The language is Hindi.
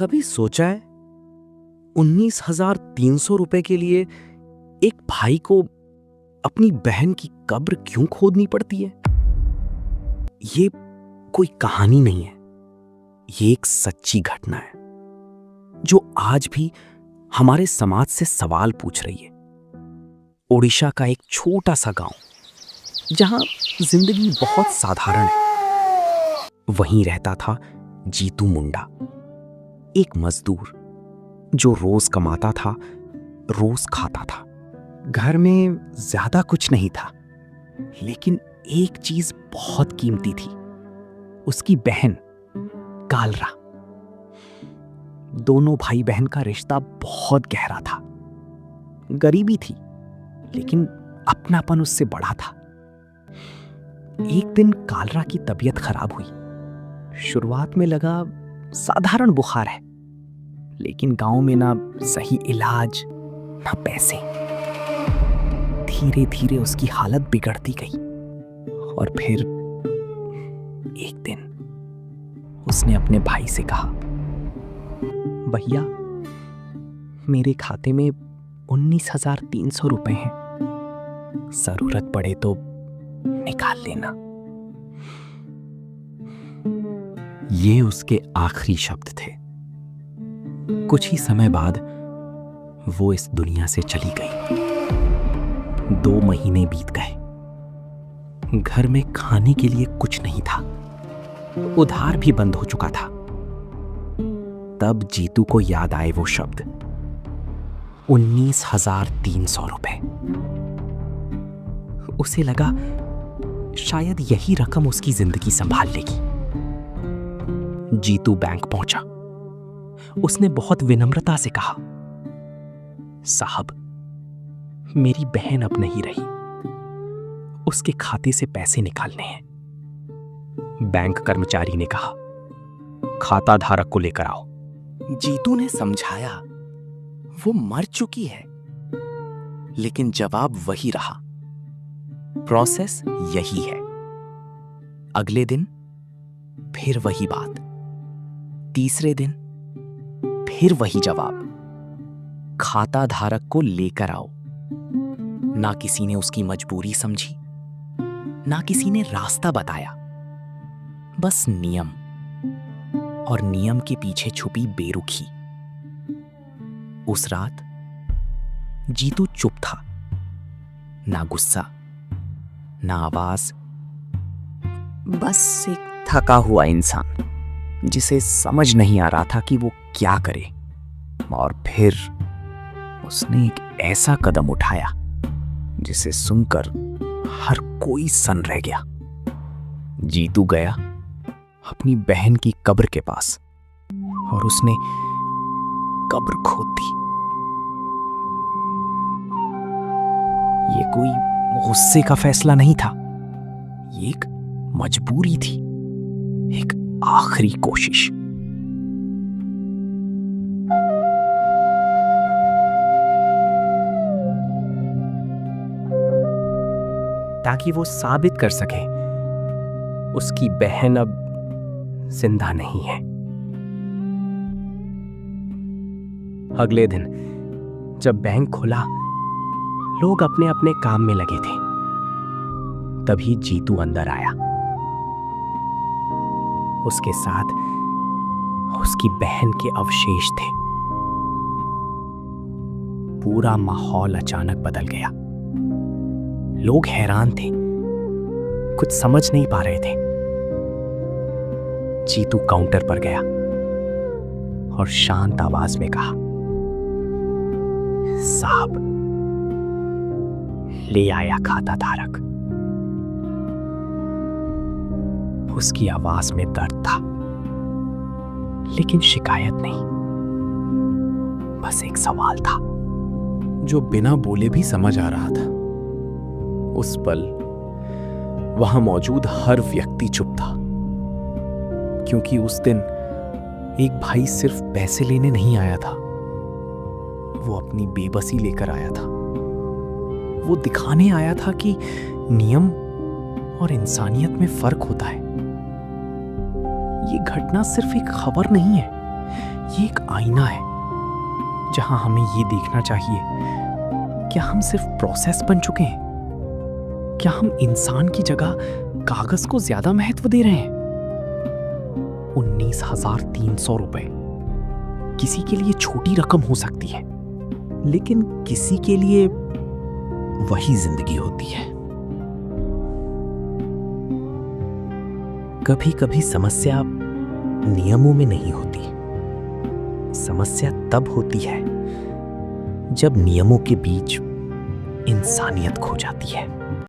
कभी सोचा है 19,300 रुपए के लिए एक भाई को अपनी बहन की कब्र क्यों खोदनी पड़ती है? ये कोई कहानी नहीं है, ये एक सच्ची घटना है जो आज भी हमारे समाज से सवाल पूछ रही है। ओडिशा का एक छोटा सा गांव जहां जिंदगी बहुत साधारण है, वहीं रहता था जीतू मुंडा, एक मजदूर जो रोज कमाता था, रोज खाता था। घर में ज्यादा कुछ नहीं था, लेकिन एक चीज बहुत कीमती थी, उसकी बहन कालरा। दोनों भाई बहन का रिश्ता बहुत गहरा था। गरीबी थी, लेकिन अपनापन उससे बड़ा था। एक दिन कालरा की तबीयत खराब हुई। शुरुआत में लगा साधारण बुखार है, लेकिन गांव में ना सही इलाज ना पैसे। धीरे धीरे उसकी हालत बिगड़ती गई और फिर एक दिन उसने अपने भाई से कहा, भैया मेरे खाते में 19,300 रुपए हैं, जरूरत पड़े तो निकाल लेना। ये उसके आखिरी शब्द थे। कुछ ही समय बाद वो इस दुनिया से चली गई। 2 महीने बीत गए। घर में खाने के लिए कुछ नहीं था, उधार भी बंद हो चुका था। तब जीतू को याद आए वो शब्द, 19,300 रुपए। उसे लगा शायद यही रकम उसकी जिंदगी संभाल लेगी। जीतू बैंक पहुंचा। उसने बहुत विनम्रता से कहा, साहब मेरी बहन अब नहीं रही, उसके खाते से पैसे निकालने हैं। बैंक कर्मचारी ने कहा, खाता धारक को लेकर आओ। जीतू ने समझाया वो मर चुकी है, लेकिन जवाब वही रहा, प्रोसेस यही है। अगले दिन फिर वही बात, तीसरे दिन फिर वही जवाब, खाता धारक को लेकर आओ। ना किसी ने उसकी मजबूरी समझी, ना किसी ने रास्ता बताया, बस नियम, और नियम के पीछे छुपी बेरुखी। उस रात जीतू चुप था, ना गुस्सा ना आवाज, बस एक थका हुआ इंसान जिसे समझ नहीं आ रहा था कि वो क्या करे। और फिर उसने एक ऐसा कदम उठाया जिसे सुनकर हर कोई सन रह गया। जीतू गया अपनी बहन की कब्र के पास और उसने कब्र खोद दी। ये कोई गुस्से का फैसला नहीं था, ये एक मजबूरी थी, एक आखिरी कोशिश। ताकि वो साबित कर सके उसकी बहन अब जिंदा नहीं है। अगले दिन जब बैंक खुला, लोग अपने अपने काम में लगे थे। तभी जीतू अंदर आया। उसके साथ उसकी बहन के अवशेष थे। पूरा माहौल अचानक बदल गया। लोग हैरान थे, कुछ समझ नहीं पा रहे थे। जीतू काउंटर पर गया और शांत आवाज में कहा, साहब ले आया खाता धारक। उसकी आवाज में दर्द था, लेकिन शिकायत नहीं, बस एक सवाल था जो बिना बोले भी समझ आ रहा था। उस पल वहां मौजूद हर व्यक्ति चुप था, क्योंकि उस दिन एक भाई सिर्फ पैसे लेने नहीं आया था, वो अपनी बेबसी लेकर आया था। वो दिखाने आया था कि नियम और इंसानियत में फर्क होता है। ये घटना सिर्फ एक खबर नहीं है, ये एक आईना है जहां हमें ये देखना चाहिए, क्या हम सिर्फ प्रोसेस बन चुके हैं? क्या हम इंसान की जगह कागज को ज्यादा महत्व दे रहे हैं? 19,300 रुपए किसी के लिए छोटी रकम हो सकती है, लेकिन किसी के लिए वही जिंदगी होती है। कभी कभी समस्या नियमों में नहीं होती, समस्या तब होती है जब नियमों के बीच इंसानियत खो जाती है।